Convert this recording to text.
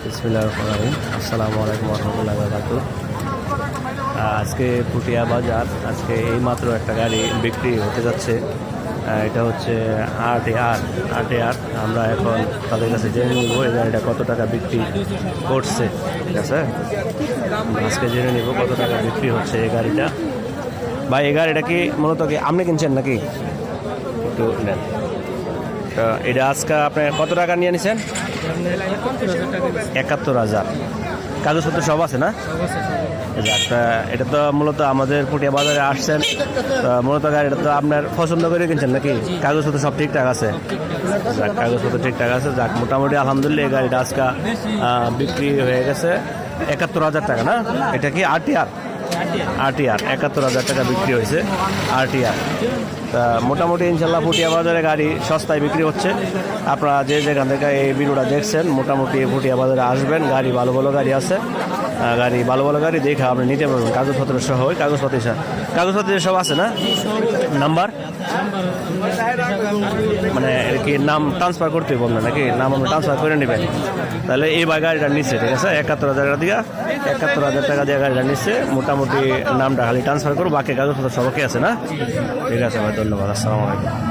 বিসমিল্লাহির রহমানির রহিম। আসসালামু আলাইকুম ওয়া রাহমাতুল্লাহি ওয়া বারাকাতুহু। আজকে পুটিয়া বাজার, আজকে এইমাত্র একটা গাড়ি বিক্রি হতে যাচ্ছে। এটা হচ্ছে RTR। আমরা এখন তাদের কাছে জেনে নিব এই গাড়িটা কত টাকা বিক্রি করছে। ঠিক আছে, আজকে জেনে নিব কত টাকা বিক্রি হচ্ছে এই গাড়িটা। ভাই, এই গাড়িটা কি মূলত কি আপনি কিনছেন নাকি? একটু নেন। তো এটা আজকে আপনি কত টাকা নিয়ে নিছেন? ৭১,০০০। কাগজপত্র সব আছে না? এটা তো মূলত আমাদের পুটিয়া বাজারে আসছেন, মূলত গাড়িটা তো আপনার পছন্দ করে কিনছেন নাকি? কাগজপত্র সব ঠিকঠাক আছে? যাক, কাগজপত্র ঠিকঠাক আছে। যাক, মোটামুটি আলহামদুলিল্লাহ এই গাড়িটা আজকে বিক্রি হয়ে গেছে ৭১,০০০ টাকা। না, এটা কি RTR? ৭১,০০০ টাকা বিক্রি হয়েছে RTR। তা মোটামুটি ইনশাল্লাহ পুটিয়া বাজারে গাড়ি সস্তায় বিক্রি হচ্ছে। আপনারা যে যেখান থেকে এই ভিডিওটা দেখছেন, মোটামুটি পুটিয়া বাজারে আসবেন, গাড়ি ভালো ভালো গাড়ি আছে। ভালো ভালো গাড়ি দেখে আপনি নিতে পারবেন কাগজপত্র সহ। কাগজপত্র সব আছে না? নাম্বার মানে কি নাম ট্রান্সফার করতে বলবেন নাকি? নাম আপনি ট্রান্সফার করে নেবেন, তাহলে এই গাড়িটা নিচ্ছে। ঠিক আছে, ৭১,০০০ টাকা দিয়ে ৭১,০০০ টাকা দিয়ে গাড়িটা নিচ্ছে। মোটামুটি নামটা খালি ট্রান্সফার করবো, বাকি কাগজপত্র সবাইকে আছে না? ঠিক আছে ভাই, ধন্যবাদ। আসসালামু আলাইকুম।